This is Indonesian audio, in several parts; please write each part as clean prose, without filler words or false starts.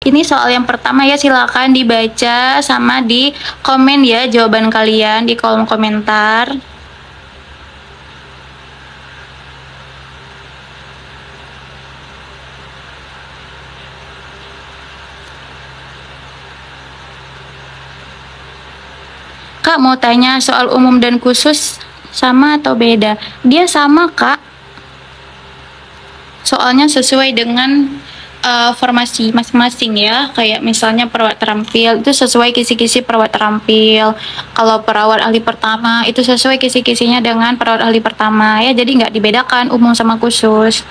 Ini soal yang pertama ya, silakan dibaca sama di komen ya jawaban kalian di kolom komentar. Kak mau tanya soal umum dan khusus sama atau beda? Dia sama, Kak. Soalnya sesuai dengan formasi masing-masing ya. Kayak misalnya perawat terampil itu sesuai kisi-kisi perawat terampil. Kalau perawat ahli pertama itu sesuai kisi-kisinya dengan perawat ahli pertama ya. Jadi nggak dibedakan umum sama khusus.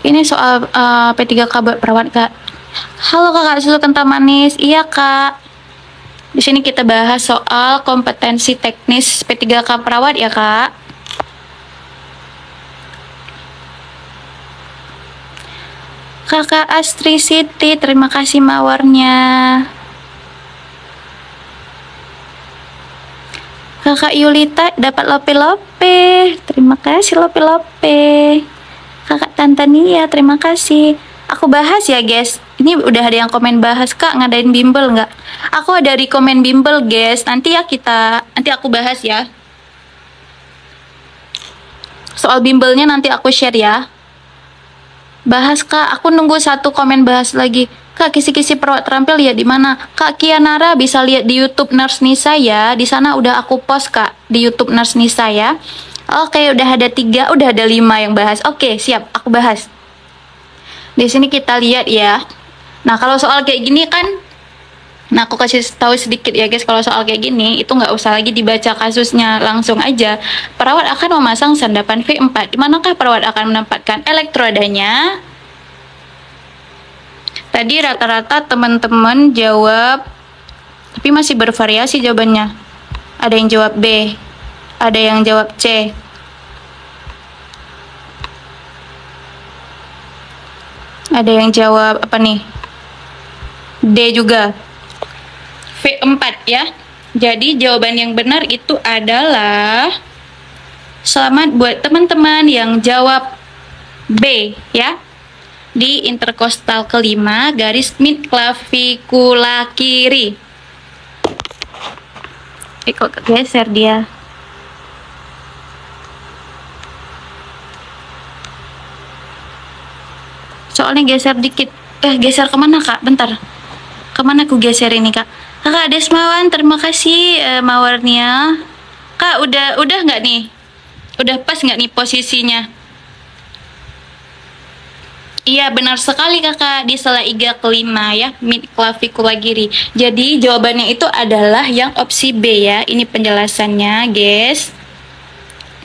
Ini soal P3K buat perawat, Kak. Halo Kakak susu kental manis. Iya, Kak. Di sini kita bahas soal kompetensi teknis P3K perawat ya, Kak. Kakak Astri Siti, terima kasih mawarnya. Kakak Yulita dapat lope-lope. Terima kasih lope-lope. Kakak Tantania, terima kasih. Aku bahas ya guys. Ini udah ada yang komen bahas, Kak ngadain bimbel nggak? Aku ada rekomen bimbel guys. Nanti aku bahas ya. Soal bimbelnya nanti aku share ya. Bahas, Kak. Aku nunggu satu komen bahas lagi. Kak, kisi-kisi perawat terampil lihat di mana? Kak Kianara bisa lihat di YouTube Nurse Nisa ya. Di sana udah aku post, Kak, di YouTube Nurse Nisa ya. Oke, udah ada 3, udah ada 5 yang bahas. Oke, siap, aku bahas. Di sini kita lihat ya. Nah, kalau soal kayak gini kan, nah aku kasih tahu sedikit ya guys, kalau soal kayak gini itu nggak usah lagi dibaca kasusnya, langsung aja. Perawat akan memasang sandapan V4. Di manakah perawat akan menempatkan elektrodanya? Tadi rata-rata teman-teman jawab, tapi masih bervariasi jawabannya. Ada yang jawab B, ada yang jawab C. Ada yang jawab apa nih? D juga. V4 ya. Jadi jawaban yang benar itu adalah, selamat buat teman-teman yang jawab B ya. Di interkostal kelima garis mid clavikula kiri. Kok geser dia? Soalnya geser dikit. Geser kemana, Kak? Bentar. Kemana aku geser ini, Kak? Kakak Desmawan, terima kasih mawarnya. Kak, udah nggak nih? Udah pas nggak nih posisinya? Iya, benar sekali Kakak. Di sela iga kelima ya, mid clavikula kiri. Jadi jawabannya itu adalah yang opsi B ya. Ini penjelasannya, guys.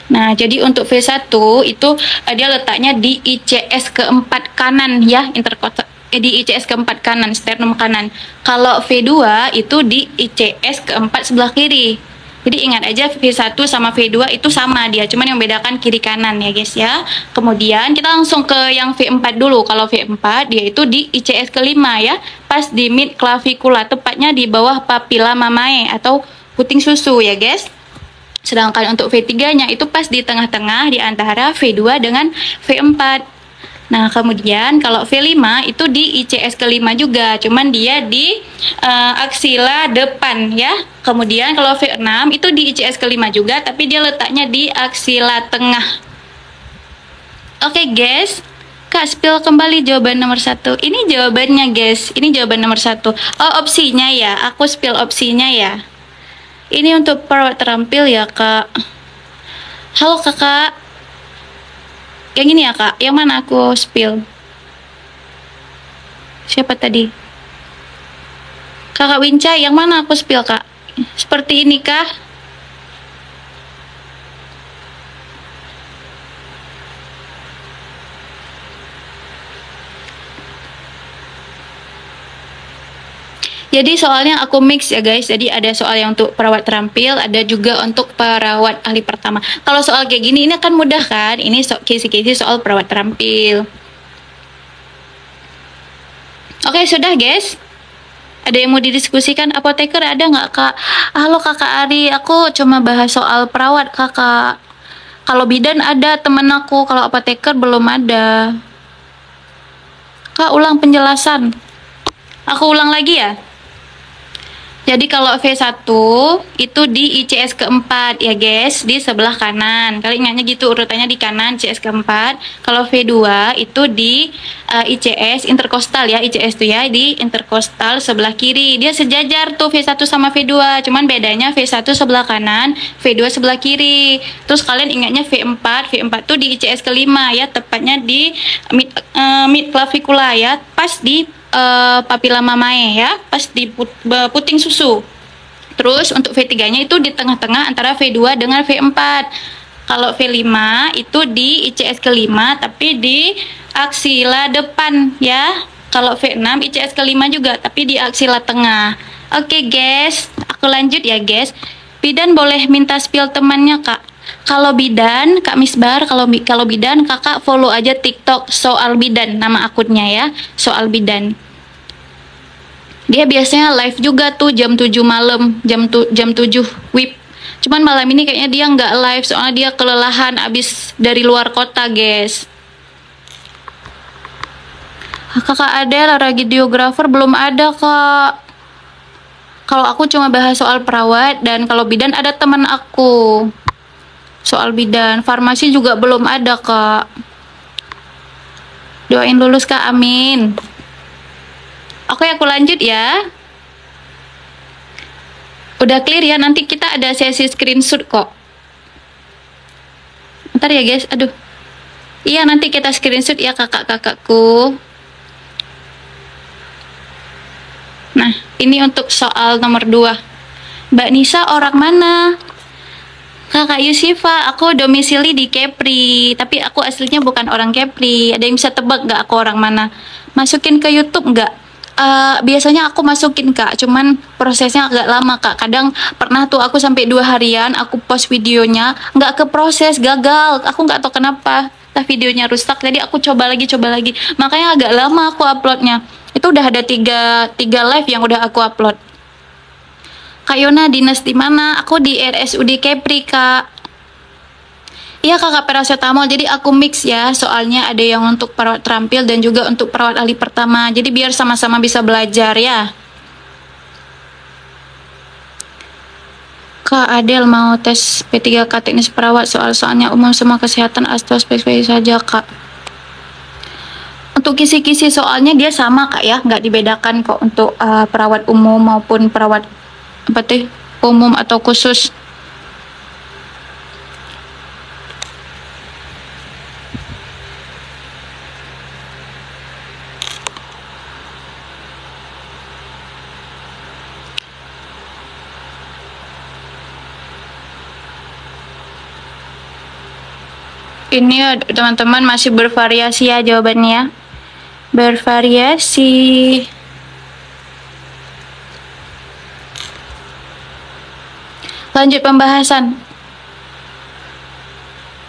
Nah, jadi untuk V1 itu dia letaknya di ICS keempat kanan ya, di ICS keempat kanan, sternum kanan. Kalau V2 itu di ICS keempat sebelah kiri. Jadi ingat aja V1 sama V2 itu sama dia, cuman yang bedakan kiri kanan ya guys ya. Kemudian kita langsung ke yang V4 dulu. Kalau V4 dia itu di ICS kelima ya, pas di mid clavikula, tepatnya di bawah papilla mamae atau puting susu ya guys. Sedangkan untuk V3-nya itu pas di tengah-tengah di antara V2 dengan V4. Nah, kemudian kalau V5 itu di ICS kelima juga, cuman dia di aksila depan ya. Kemudian kalau V6 itu di ICS kelima juga, tapi dia letaknya di aksila tengah. Oke guys, Kak spill kembali jawaban nomor 1. Ini jawabannya guys, ini jawaban nomor 1. Oh, opsinya ya, aku spill opsinya ya. Ini untuk perawat terampil ya, Kak. Halo, Kakak. Yang ini ya, Kak. Yang mana aku spill? Siapa tadi? Kakak Wincai, yang mana aku spill, Kak? Seperti ini kah? Jadi soalnya aku mix ya guys. Jadi ada soal yang untuk perawat terampil, ada juga untuk perawat ahli pertama. Kalau soal kayak gini ini kan mudah kan? Ini kisi-kisi soal perawat terampil. Oke, sudah guys. Ada yang mau didiskusikan? Apoteker ada nggak, Kak? Halo Kakak Ari, aku cuma bahas soal perawat, Kakak. Kalau bidan ada temen aku, kalau apoteker belum ada. Kak, ulang penjelasan. Aku ulang lagi ya. Jadi kalau V1 itu di ICS keempat ya guys, di sebelah kanan. Kalian ingatnya gitu urutannya di kanan ICS keempat. Kalau V2 itu di ICS interkostal ya, ICS tuh ya di interkostal sebelah kiri. Dia sejajar tuh V1 sama V2, cuman bedanya V1 sebelah kanan, V2 sebelah kiri. Terus kalian ingatnya V4, V4 tuh di ICS kelima ya, tepatnya di mid clavicula ya, pas di papila mamae ya, pas di puting susu. Terus untuk V3-nya itu di tengah-tengah antara V2 dengan V4. Kalau V5 itu di ICS kelima tapi di aksila depan ya. Kalau V6 ICS kelima juga tapi di aksila tengah. Oke guys, aku lanjut ya guys. Bidan boleh minta spill temannya Kak. Kalau bidan, Kak Misbar, kalau bidan Kakak follow aja TikTok soal bidan, nama akunnya ya, soal bidan. Dia biasanya live juga tuh jam 7 malam, jam 7 WIB. Cuman malam ini kayaknya dia nggak live soalnya dia kelelahan abis dari luar kota, guys. Kakak Adel, radiografer belum ada, Kak. Kalau aku cuma bahas soal perawat, dan kalau bidan ada teman aku. Soal bidan, farmasi juga belum ada, Kak. Doain lulus, Kak, amin. Oke, aku lanjut ya. Udah clear ya, nanti kita ada sesi screenshot kok. Bentar ya guys, aduh. Iya, nanti kita screenshot ya kakak-kakakku. Nah, ini untuk soal nomor 2. Mbak Nisa orang mana? Kakak Yusifa, aku domisili di Kepri, tapi aku aslinya bukan orang Kepri. Ada yang bisa tebak nggak aku orang mana? Masukin ke YouTube nggak? Biasanya aku masukin Kak, cuman prosesnya agak lama Kak. Kadang pernah tuh aku sampai 2 harian aku post videonya nggak ke proses, gagal. Aku nggak tahu kenapa, videonya rusak. Jadi aku coba lagi, makanya agak lama aku uploadnya. Itu udah ada tiga live yang udah aku upload. Kak Yona, dinas di mana? Aku di RSUD Kepri Kak. Iya kakak, paracetamol. Jadi aku mix ya, soalnya ada yang untuk perawat terampil dan juga untuk perawat ahli pertama. Jadi biar sama-sama bisa belajar ya. Kak Adel mau tes P3K teknis perawat, soalnya umum semua kesehatan atau spesifik saja Kak. Untuk kisi-kisi soalnya dia sama Kak ya, nggak dibedakan kok untuk perawat umum maupun perawat umum atau khusus. Ini teman-teman masih bervariasi ya jawabannya. Bervariasi. Lanjut pembahasan.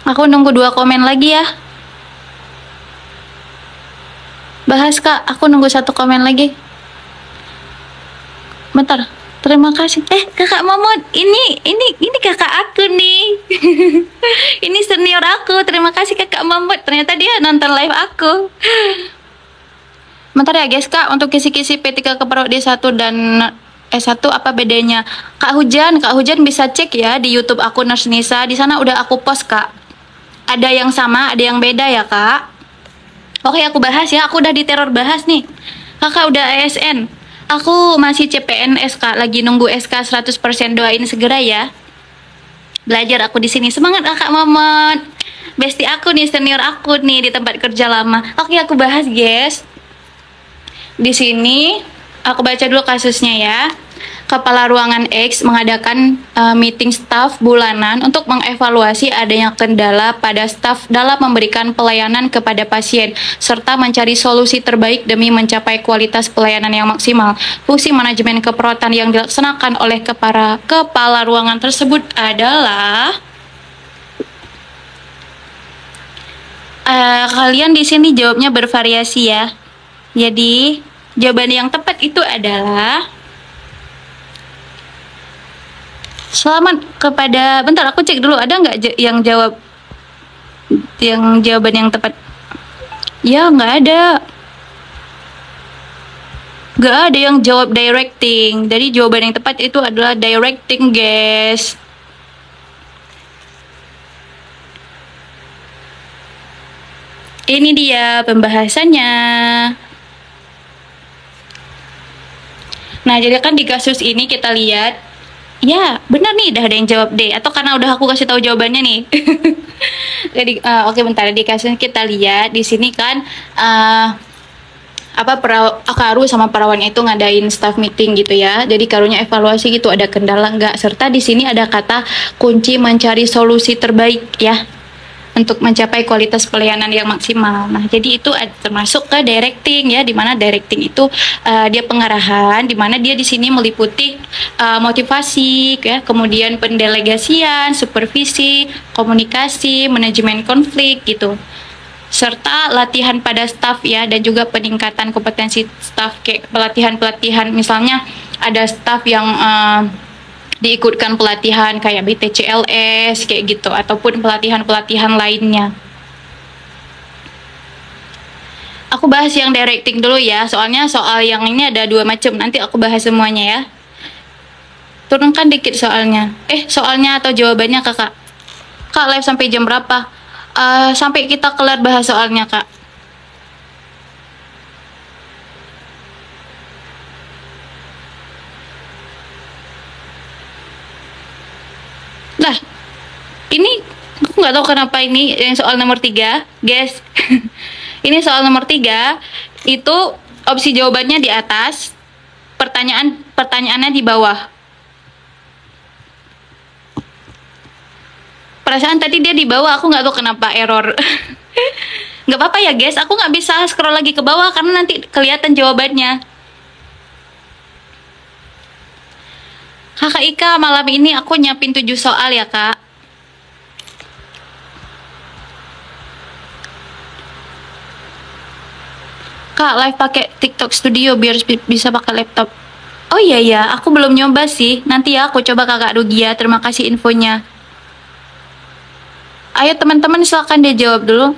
Aku nunggu 2 komen lagi ya. Bahas Kak, aku nunggu 1 komen lagi. Bentar. Terima kasih. Kakak Momot, ini kakak aku nih. Ini senior aku. Terima kasih Kakak Momot. Ternyata dia nonton live aku. Bentar ya guys Kak, untuk kisi-kisi P3 keperawat D1 dan S1 apa bedanya? Kak Hujan bisa cek ya di YouTube aku Nurse Nisa. Di sana udah aku post Kak. Ada yang sama, ada yang beda ya Kak. Oke, aku bahas ya. Aku udah diteror bahas nih. Kakak udah ASN. Aku masih CPNS Kak, lagi nunggu SK 100%, doain segera ya. Belajar aku di sini. Semangat Kakak Momot. Bestie aku nih, senior aku nih di tempat kerja lama. Oke, aku bahas guys. Di sini aku baca dulu kasusnya ya. Kepala Ruangan X mengadakan meeting staff bulanan untuk mengevaluasi adanya kendala pada staf dalam memberikan pelayanan kepada pasien, serta mencari solusi terbaik demi mencapai kualitas pelayanan yang maksimal. Fungsi manajemen keperawatan yang dilaksanakan oleh kepala ruangan tersebut adalah kalian di sini jawabnya bervariasi ya. Jadi jawaban yang tepat itu adalah selamat kepada, bentar aku cek dulu ada nggak yang jawaban yang tepat. Ya nggak ada. Gak ada yang jawab directing. Jadi jawaban yang tepat itu adalah directing, guys. Ini dia pembahasannya. Nah, jadi kan di kasus ini kita lihat, ya benar nih, udah ada yang jawab D. Atau karena udah aku kasih tahu jawabannya nih. Jadi, oke bentar, di kasus kita lihat di sini kan Karu sama perawannya itu ngadain staff meeting gitu ya. Jadi Karunya evaluasi gitu, ada kendala nggak? Serta di sini ada kata kunci mencari solusi terbaik ya untuk mencapai kualitas pelayanan yang maksimal. Nah, jadi itu termasuk ke directing ya, dimana directing itu dia pengarahan, dimana dia di sini meliputi motivasi ya, kemudian pendelegasian, supervisi, komunikasi, manajemen konflik gitu, serta latihan pada staf ya, dan juga peningkatan kompetensi staf, kayak pelatihan-pelatihan, misalnya ada staf yang diikutkan pelatihan kayak BTCLS kayak gitu, ataupun pelatihan-pelatihan lainnya. Aku bahas yang directing dulu ya, soalnya soal yang ini ada 2 macam, nanti aku bahas semuanya ya. Turunkan dikit soalnya. Soalnya atau jawabannya kakak. Kak, live sampai jam berapa? Sampai kita kelar bahas soalnya, Kak. Nah, ini aku nggak tahu kenapa ini yang soal nomor 3, guys. Ini soal nomor 3, itu opsi jawabannya di atas, pertanyaannya di bawah. Perasaan tadi dia di bawah, aku nggak tahu kenapa error. Nggak apa-apa ya guys, aku nggak bisa scroll lagi ke bawah karena nanti kelihatan jawabannya. Kakak Ika, malam ini aku nyiapin 7 soal ya kak. Kak, live pakai TikTok Studio biar bisa pakai laptop. Oh iya ya, aku belum nyoba sih. Nanti ya aku coba kakak Rugia. Terima kasih infonya. Ayo teman-teman silakan dia jawab dulu.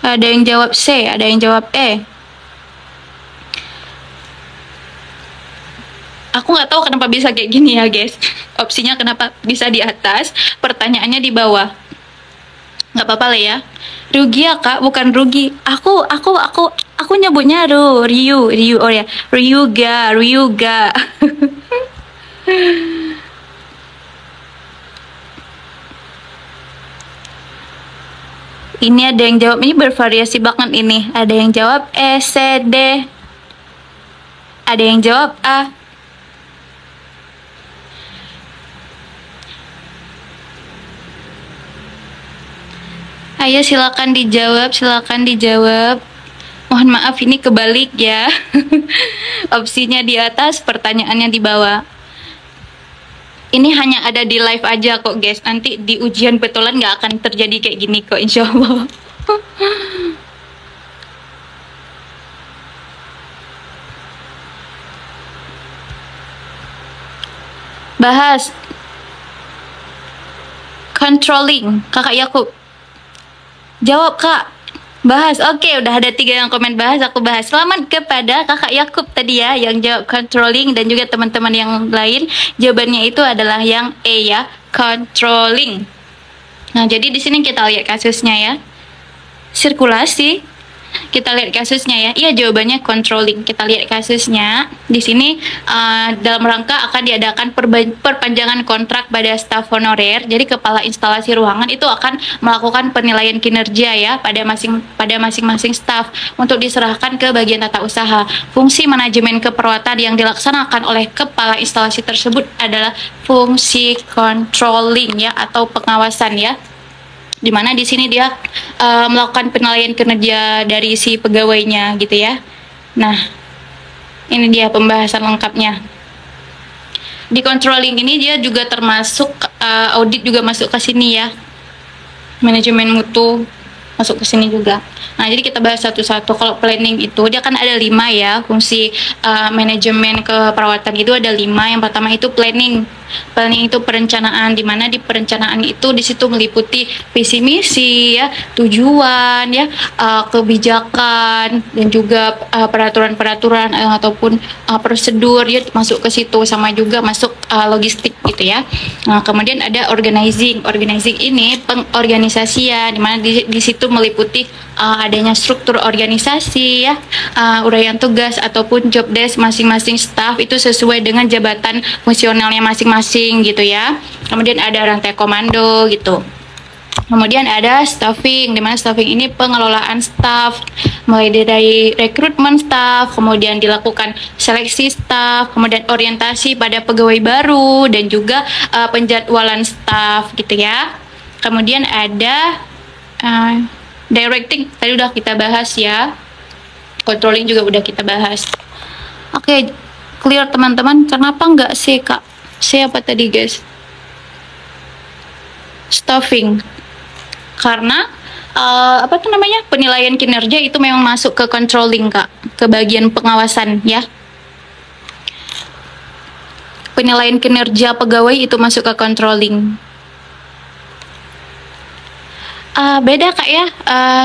Ada yang jawab C, ada yang jawab E. Aku nggak tahu kenapa bisa kayak gini ya guys. Opsinya kenapa bisa di atas, pertanyaannya di bawah. Nggak apa-apa lah ya. Rugi ya kak, bukan rugi. Aku nyebutnya Ryu. Oh ya, Ryuga. Ini ada yang jawab, ini bervariasi banget ini. Ada yang jawab E, C, D. Ada yang jawab A. Ayo silakan dijawab. Mohon maaf ini kebalik ya. Opsinya di atas, pertanyaannya di bawah. Ini hanya ada di live aja kok guys. Nanti di ujian betulan nggak akan terjadi kayak gini kok insya Allah. Bahas controlling, kakak Yakub. Jawab kak. Bahas. Oke, udah ada 3 yang komen bahas, aku bahas. Selamat kepada kakak Yakub tadi ya yang jawab controlling, dan juga teman-teman yang lain jawabannya itu adalah yang E ya, controlling. Nah, jadi di sini kita lihat kasusnya ya. Sirkulasi. Kita lihat kasusnya ya. Iya, jawabannya controlling. Kita lihat kasusnya. Di sini dalam rangka akan diadakan perpanjangan kontrak pada staf honorer. Jadi kepala instalasi ruangan itu akan melakukan penilaian kinerja ya pada masing-masing staf untuk diserahkan ke bagian tata usaha. Fungsi manajemen keperawatan yang dilaksanakan oleh kepala instalasi tersebut adalah fungsi controlling ya, atau pengawasan ya. Dimana di sini dia melakukan penilaian kinerja dari si pegawainya gitu ya. Nah, ini dia pembahasan lengkapnya. Di controlling ini dia juga termasuk audit juga masuk ke sini ya. Manajemen mutu masuk ke sini juga. Nah, jadi kita bahas satu-satu. Kalau planning itu dia kan ada 5 ya, fungsi manajemen keperawatan itu ada 5. Yang pertama itu planning. Planning itu perencanaan, di mana di perencanaan itu di situ meliputi visi misi ya, tujuan ya, kebijakan dan juga peraturan-peraturan ataupun prosedur ya masuk ke situ, sama juga masuk logistik gitu ya. Nah, kemudian ada organizing. Organizing ini pengorganisasian, di mana di situ meliputi adanya struktur organisasi ya, uraian tugas ataupun job desk masing-masing staff itu sesuai dengan jabatan fungsionalnya masing-masing gitu ya. Kemudian ada rantai komando gitu. Kemudian ada staffing, di mana staffing ini pengelolaan staff, mulai dari rekrutmen staff, kemudian dilakukan seleksi staff, kemudian orientasi pada pegawai baru, dan juga penjadwalan staff gitu ya. Kemudian ada directing, tadi udah kita bahas ya. Controlling juga udah kita bahas. Oke, clear teman-teman. Kenapa nggak C, Kak? C apa tadi, guys? Staffing. Karena apa tuh namanya, penilaian kinerja itu memang masuk ke controlling, Kak, ke bagian pengawasan ya. Penilaian kinerja pegawai itu masuk ke controlling. Beda Kak ya,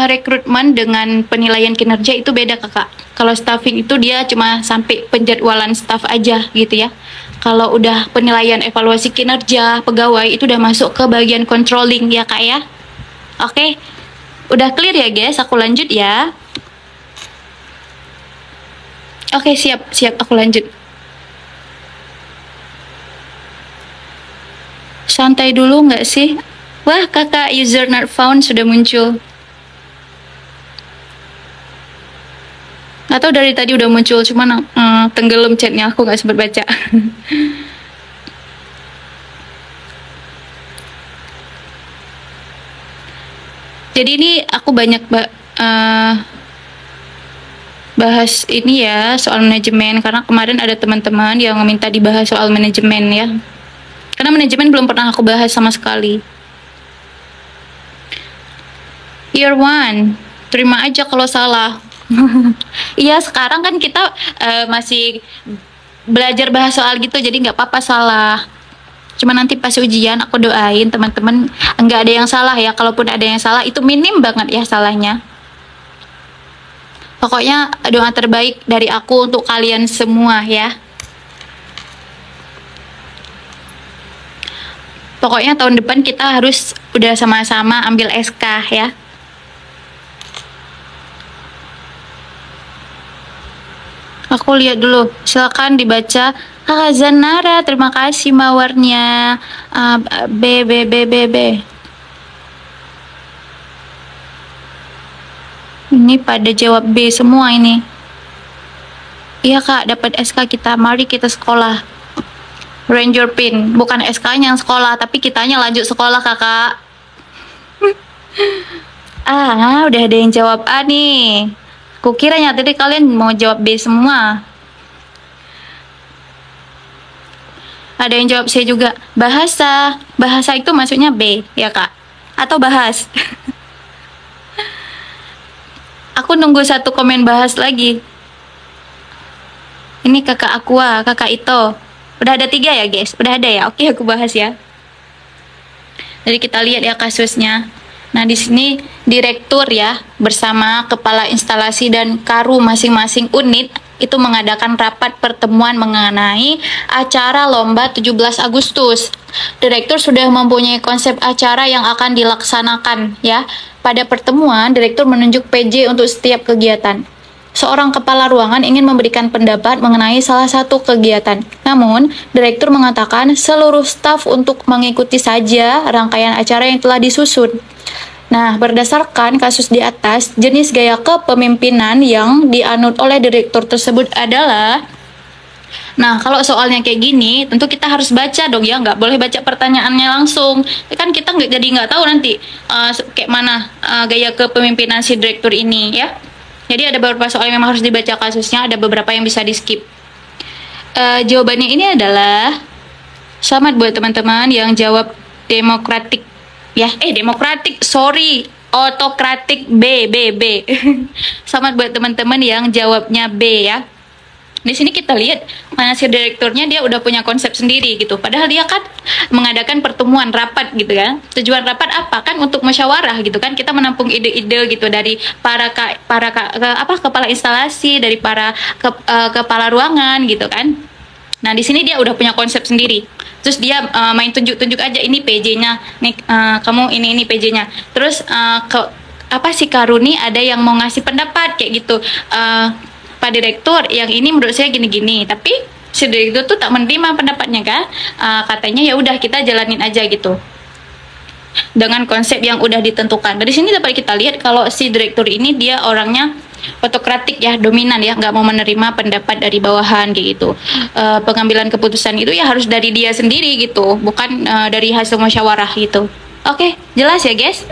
rekrutmen dengan penilaian kinerja itu beda Kakak. Kalau staffing itu dia cuma sampai penjadwalan staff aja gitu ya. Kalau udah penilaian evaluasi kinerja pegawai itu udah masuk ke bagian controlling ya Kak ya. Oke, udah clear ya guys, aku lanjut ya. Oke, siap aku lanjut. Santai dulu nggak sih? Wah, kakak, user not found sudah muncul. Atau dari tadi udah muncul, cuman tenggelam chatnya, aku nggak sempat baca. Jadi ini aku banyak bahas ini ya, soal manajemen, karena kemarin ada teman-teman yang meminta dibahas soal manajemen ya. Karena manajemen belum pernah aku bahas sama sekali. Year 1, terima aja kalau salah. Iya, sekarang kan kita masih belajar bahas soal gitu, jadi nggak apa-apa salah. Cuma nanti pas ujian aku doain teman-teman nggak ada yang salah ya. Kalaupun ada yang salah itu minim banget ya salahnya. Pokoknya doa terbaik dari aku untuk kalian semua ya. Pokoknya tahun depan kita harus udah sama-sama ambil SK ya. Aku lihat dulu, silakan dibaca. Kakak Zanara, terima kasih mawarnya. B. Ini pada jawab B semua ini. Iya Kak, dapat SK kita. Mari kita sekolah. Ranger pin, bukan SK-nya yang sekolah, tapi kitanya lanjut sekolah Kakak. Udah ada yang jawab A nih. Kukiranya tadi kalian mau jawab B semua. Ada yang jawab C juga. Bahasa. Bahasa itu maksudnya B, ya Kak? Atau bahas? Aku nunggu satu komen bahas lagi. Ini kakak Aqua, kakak Ito. Udah ada 3 ya guys? Udah ada ya? Oke, aku bahas ya. Jadi kita lihat ya kasusnya. Nah, di sini direktur ya bersama kepala instalasi dan karu masing-masing unit itu mengadakan rapat pertemuan mengenai acara lomba 17 Agustus. Direktur sudah mempunyai konsep acara yang akan dilaksanakan ya. Pada pertemuan, direktur menunjuk PJ untuk setiap kegiatan. Seorang kepala ruangan ingin memberikan pendapat mengenai salah satu kegiatan. Namun, direktur mengatakan seluruh staf untuk mengikuti saja rangkaian acara yang telah disusun. Nah, berdasarkan kasus di atas, jenis gaya kepemimpinan yang dianut oleh direktur tersebut adalah, nah kalau soalnya kayak gini, tentu kita harus baca dong ya, nggak boleh baca pertanyaannya langsung. Kan kita nggak tahu nanti kayak mana gaya kepemimpinan si direktur ini ya. Jadi ada beberapa soal yang memang harus dibaca kasusnya, ada beberapa yang bisa di skip. Jawabannya ini adalah, selamat buat teman-teman yang jawab demokratik. Ya, demokratik, sorry, otokratik B. Selamat buat teman-teman yang jawabnya B ya. Di sini kita lihat si direkturnya dia udah punya konsep sendiri gitu. Padahal dia kan mengadakan pertemuan rapat gitu kan. Tujuan rapat apa kan untuk musyawarah gitu kan. Kita menampung ide-ide gitu dari kepala instalasi, dari para kepala ruangan gitu kan. Nah, di sini dia udah punya konsep sendiri. Terus dia main tunjuk-tunjuk aja, ini PJ-nya. Nih kamu ini PJ-nya. Terus si Karuni ada yang mau ngasih pendapat kayak gitu. Pak Direktur, yang ini menurut saya gini-gini, tapi si direktur tuh tak menerima pendapatnya kan, katanya ya udah kita jalanin aja gitu dengan konsep yang udah ditentukan. Dari sini dapat kita lihat kalau si direktur ini dia orangnya otokratik ya, dominan ya, nggak mau menerima pendapat dari bawahan kayak gitu. Pengambilan keputusan itu ya harus dari dia sendiri gitu, bukan dari hasil musyawarah gitu. Oke, jelas ya guys?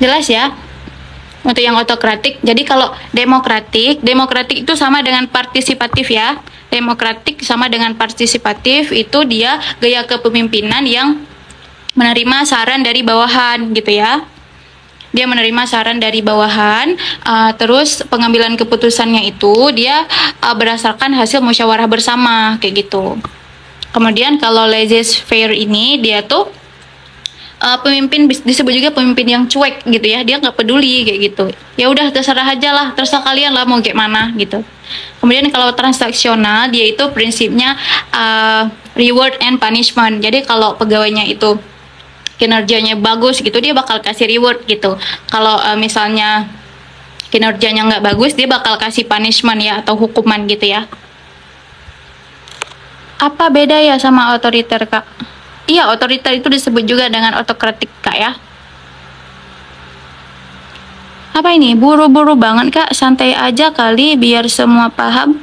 Jelas ya? Untuk yang otokratik. Jadi kalau demokratik itu sama dengan partisipatif ya. Demokratik sama dengan partisipatif, itu dia gaya kepemimpinan yang menerima saran dari bawahan gitu ya. Dia menerima saran dari bawahan, terus pengambilan keputusannya itu dia berdasarkan hasil musyawarah bersama kayak gitu. Kemudian kalau laissez-faire ini dia tuh pemimpin, disebut juga pemimpin yang cuek gitu ya, dia nggak peduli kayak gitu, ya udah terserah aja lah, terserah kalian lah mau kayak mana gitu. Kemudian kalau transaksional dia itu prinsipnya reward and punishment. Jadi kalau pegawainya itu kinerjanya bagus gitu, dia bakal kasih reward gitu. Kalau misalnya kinerjanya nggak bagus, dia bakal kasih punishment ya, atau hukuman gitu ya. Apa beda ya sama otoriter kak? Iya, otoriter itu disebut juga dengan otokratik kak ya. Apa ini? Buru-buru banget kak, santai aja kali biar semua paham.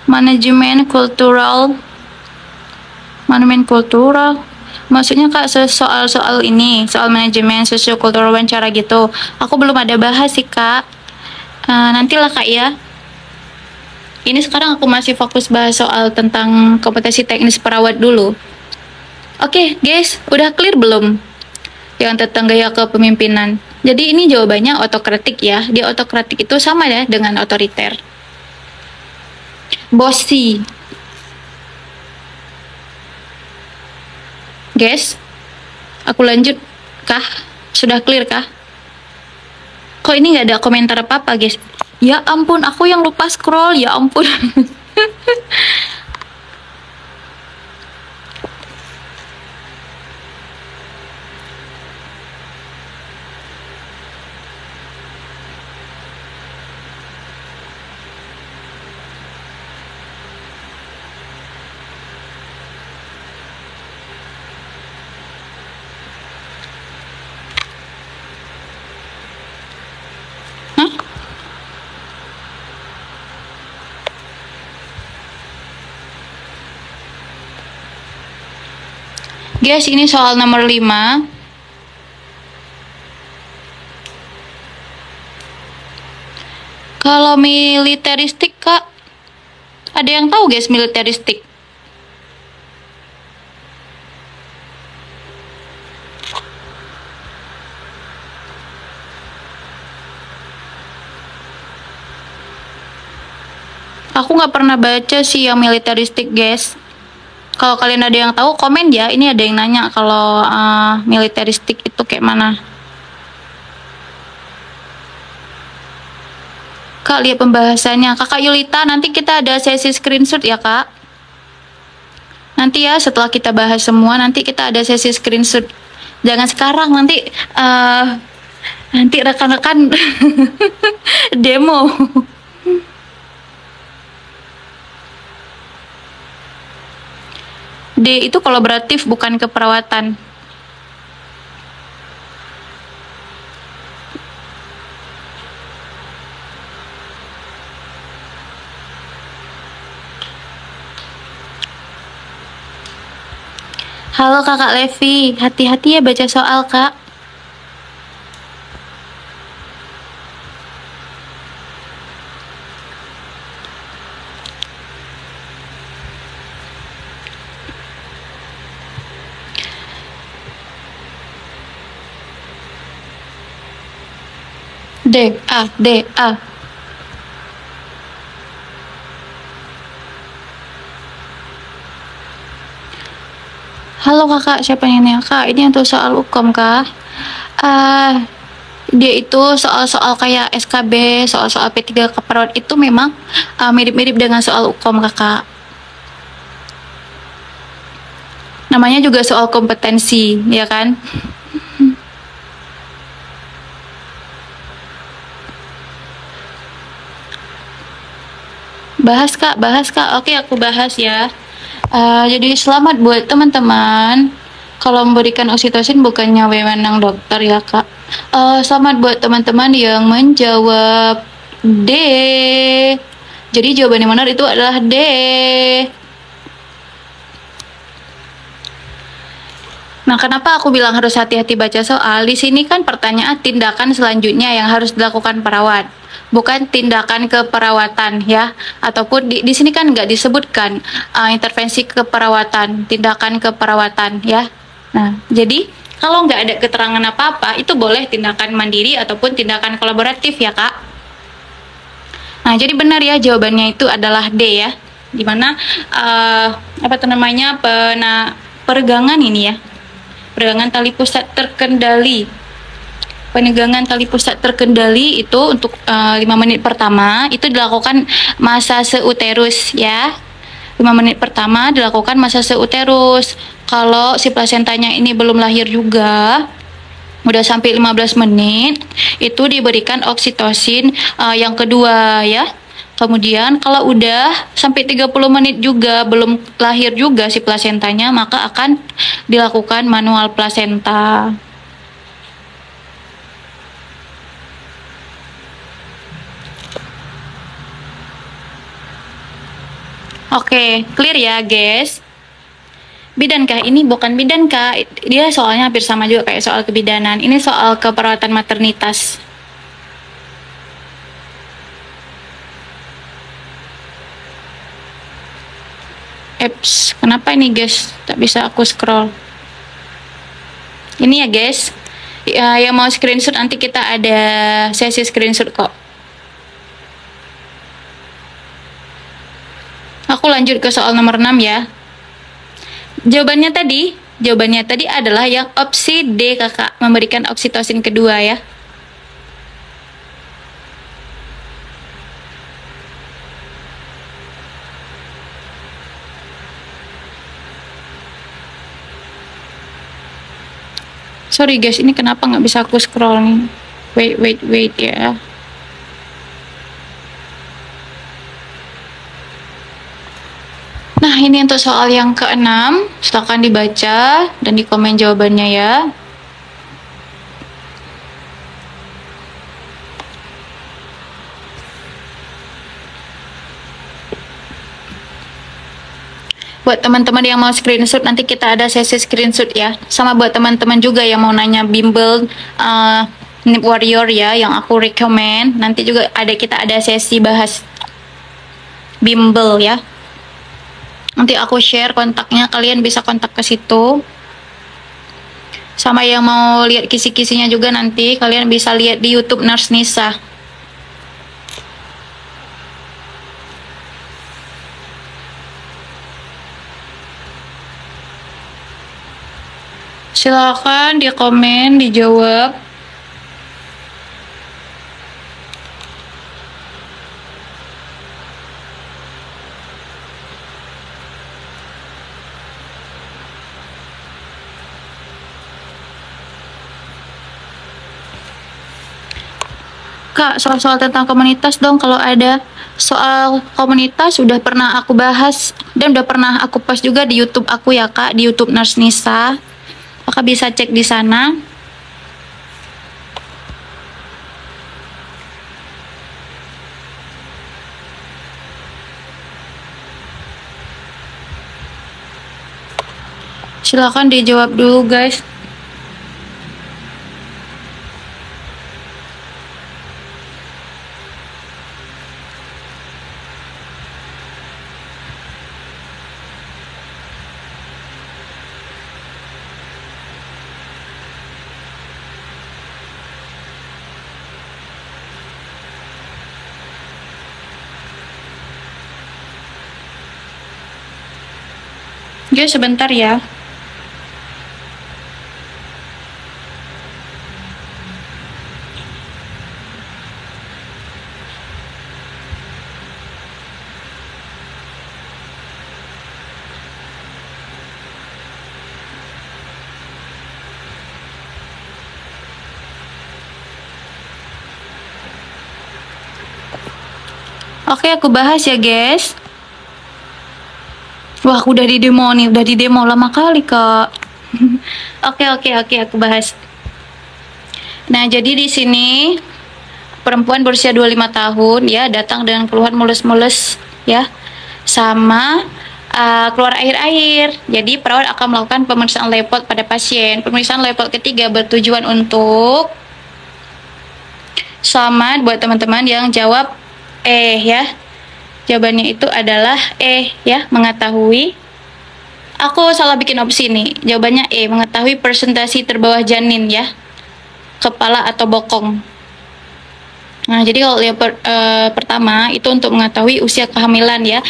Manajemen kultural. Maksudnya kak soal ini, soal manajemen sosiokultural wawancara gitu. Aku belum ada bahas sih kak. Nantilah kak ya. Ini sekarang aku masih fokus bahas soal tentang kompetensi teknis perawat dulu. Oke, guys, udah clear belum? Yang tentang gaya kepemimpinan. Jadi ini jawabannya otokratik ya. Dia otokratik itu sama ya dengan otoriter. Bossy. Guys, aku lanjut kah? Sudah clear kah? Kok ini nggak ada komentar apa-apa guys? Ya ampun, aku yang lupa scroll, ya ampun. Hah? Guys, ini soal nomor 5. Kalau militeristik, Kak, ada yang tahu guys militeristik? Aku nggak pernah baca sih yang militeristik, guys. Kalau kalian ada yang tahu, komen ya. Ini ada yang nanya kalau militeristik itu kayak mana. Kak, lihat pembahasannya. Kakak Yulita, nanti kita ada sesi screenshot ya, Kak. Nanti ya, setelah kita bahas semua, nanti kita ada sesi screenshot. Jangan sekarang, nanti rekan-rekan demo. D itu kolaboratif, bukan keperawatan. Halo kakak Levi, hati-hati ya baca soal kak. D, A. Halo kakak, siapa yang nanya kak? Ini untuk soal UKOM kah? Ah, dia itu soal-soal kayak SKB, soal-soal P3 keperawat itu memang mirip-mirip dengan soal UKOM kakak. Namanya juga soal kompetensi, ya kan? Bahas kak. Oke, aku bahas ya. Jadi selamat buat teman-teman. Kalau memberikan oksitosin bukannya wewenang dokter ya kak. Selamat buat teman-teman yang menjawab D. Jadi jawaban yang benar itu adalah D. Nah, kenapa aku bilang harus hati-hati baca soal? Di sini kan pertanyaan tindakan selanjutnya yang harus dilakukan perawat, bukan tindakan keperawatan ya. Ataupun di sini kan nggak disebutkan intervensi keperawatan, tindakan keperawatan ya. Nah, jadi kalau nggak ada keterangan apa-apa, itu boleh tindakan mandiri ataupun tindakan kolaboratif ya kak. Nah, jadi benar ya jawabannya itu adalah D ya. Dimana apa tuh namanya peregangan ini ya. Peregangan tali pusat terkendali. Penegangan tali pusat terkendali itu untuk 5 menit pertama itu dilakukan masa seuterus ya. 5 menit pertama dilakukan masa seuterus. Kalau si plasentanya ini belum lahir juga, udah sampai 15 menit, itu diberikan oksitosin yang kedua ya. Kemudian kalau udah sampai 30 menit juga belum lahir juga si plasentanya, maka akan dilakukan manual plasenta. Oke, clear ya guys. Bidankah? Ini bukan bidankah, dia soalnya hampir sama juga kayak soal kebidanan. Ini soal keperawatan maternitas. Apps, kenapa ini guys? Tak bisa aku scroll. Ini ya guys, yang mau screenshot nanti kita ada sesi screenshot kok. Aku lanjut ke soal nomor 6 ya. Jawabannya tadi adalah yang opsi D kakak, memberikan oksitosin kedua ya. Sorry guys, ini kenapa nggak bisa aku scroll nih? Wait ya. Nah, ini untuk soal yang ke-6. Silakan dibaca dan di komen jawabannya ya. Buat teman-teman yang mau screenshot, nanti kita ada sesi screenshot ya. Sama buat teman-teman juga yang mau nanya bimbel Nip Warrior ya, yang aku recommend. Nanti juga kita ada sesi bahas bimbel ya. Nanti aku share kontaknya, kalian bisa kontak ke situ. Sama yang mau lihat kisi-kisinya juga nanti kalian bisa lihat di YouTube Nurse Nisa. Silakan di komen, dijawab. Kak, soal-soal tentang komunitas dong, kalau ada soal komunitas sudah pernah aku bahas dan udah pernah aku post juga di YouTube aku ya Kak, di YouTube Nurse Nisa. Kakak bisa cek di sana. Silakan dijawab dulu guys. Guys, sebentar ya. Oke, aku bahas ya guys. Wah, aku udah di demo nih, udah di demo lama kali kak. Oke, aku bahas. Nah, jadi di sini perempuan berusia 25 tahun ya datang dengan keluhan mules-mules ya, sama keluar air-air. Jadi perawat akan melakukan pemeriksaan Leupolz pada pasien. Pemeriksaan Leupolz ketiga bertujuan untuk selamat buat teman-teman yang jawab ya. Jawabannya itu adalah ya, mengetahui. Aku salah bikin opsi nih. Jawabannya mengetahui presentasi terbawah janin ya, kepala atau bokong. Nah, jadi kalau yang pertama itu untuk mengetahui usia kehamilan ya,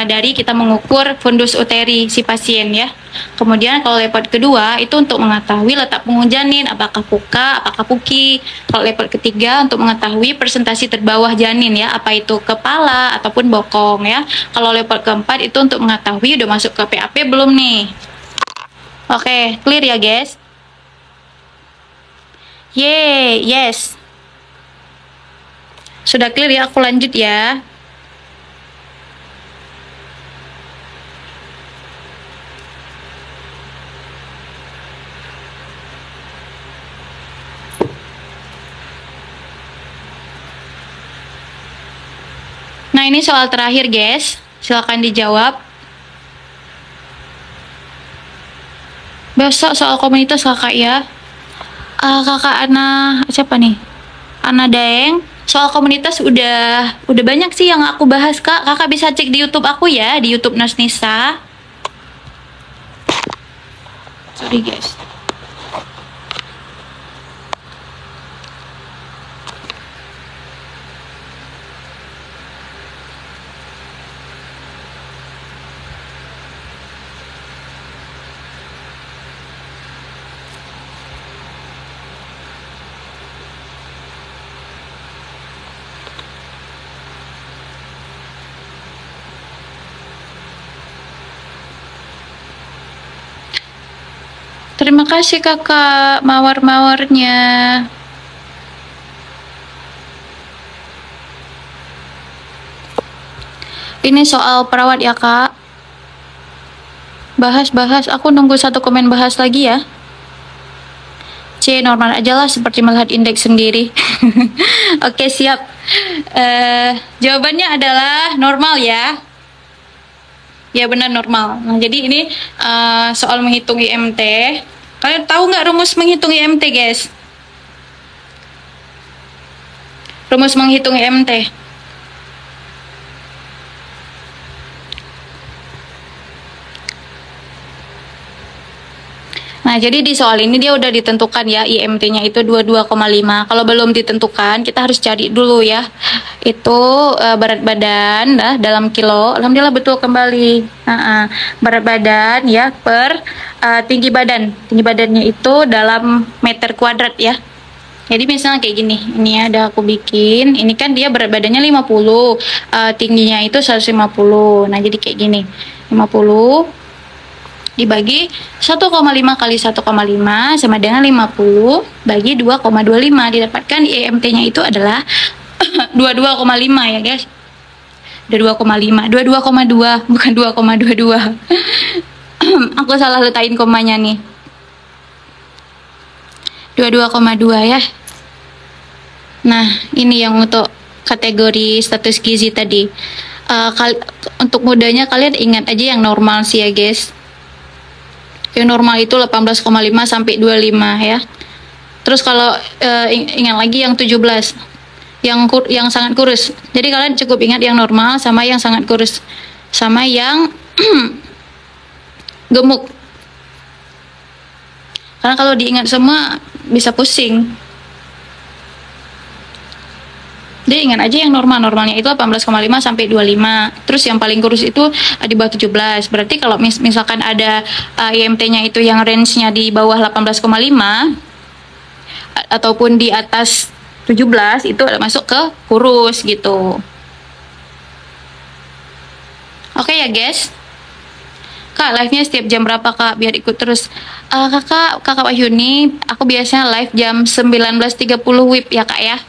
dari kita mengukur fundus uteri si pasien ya. Kemudian kalau Leupolz kedua itu untuk mengetahui letak punggung janin, apakah puka, apakah puki. Kalau Leupolz ketiga untuk mengetahui presentasi terbawah janin ya, apa itu kepala ataupun bokong ya. Kalau Leupolz keempat itu untuk mengetahui udah masuk ke PAP belum nih. Oke, clear ya guys? Yeay, yes. Sudah clear ya, aku lanjut ya. Nah, ini soal terakhir guys, silakan dijawab. Besok soal komunitas kakak ya. Kakak Ana, siapa nih? Ana Daeng. Soal komunitas udah banyak sih yang aku bahas kak. Kakak bisa cek di YouTube aku ya, di YouTube Nurse Nisa. Sorry guys. Terima kasih kakak mawar-mawarnya. Ini soal perawat ya kak. Bahas, aku nunggu satu komen bahas lagi ya. C, normal aja lah, seperti melihat indeks sendiri. Oke, siap. Jawabannya adalah normal ya. Ya benar, normal. Nah, jadi ini soal menghitung IMT. Kalian tahu nggak rumus menghitung IMT guys? Rumus menghitung IMT. Nah, jadi di soal ini dia udah ditentukan ya, IMT-nya itu 22,5. Kalau belum ditentukan, kita harus cari dulu ya. Itu berat badan dalam kilo. Alhamdulillah betul kembali. Berat badan ya per tinggi badan. Tinggi badannya itu dalam meter kuadrat ya. Jadi misalnya kayak gini. Ini ya, ada aku bikin. Ini kan dia berat badannya 50, tingginya itu 150. Nah, jadi kayak gini. 50 dibagi 1,5 kali 1,5 sama dengan 50 bagi 2,25, didapatkan IMT-nya itu adalah 22,5 ya guys. 22,5, 22,2 bukan 2,22. Aku salah letain komanya nih. 22,2 ya. Nah, ini yang untuk kategori status gizi tadi. Untuk mudahnya kalian ingat aja yang normal sih ya guys. Yang normal itu 18,5 sampai 25 ya. Terus kalau ingat lagi yang 17, yang sangat kurus. Jadi kalian cukup ingat yang normal sama yang sangat kurus, sama yang gemuk. Karena kalau diingat semua bisa pusing. Jadi ingat aja yang normalnya itu 18,5 sampai 25. Terus yang paling kurus itu di bawah 17. Berarti kalau misalkan ada IMT-nya itu yang range-nya di bawah 18,5 ataupun di atas 17, itu masuk ke kurus gitu. Oke ya guys. Kak, live-nya setiap jam berapa kak? Biar ikut terus. Kakak Wahyuni, aku biasanya live jam 19.30 WIB ya kak ya.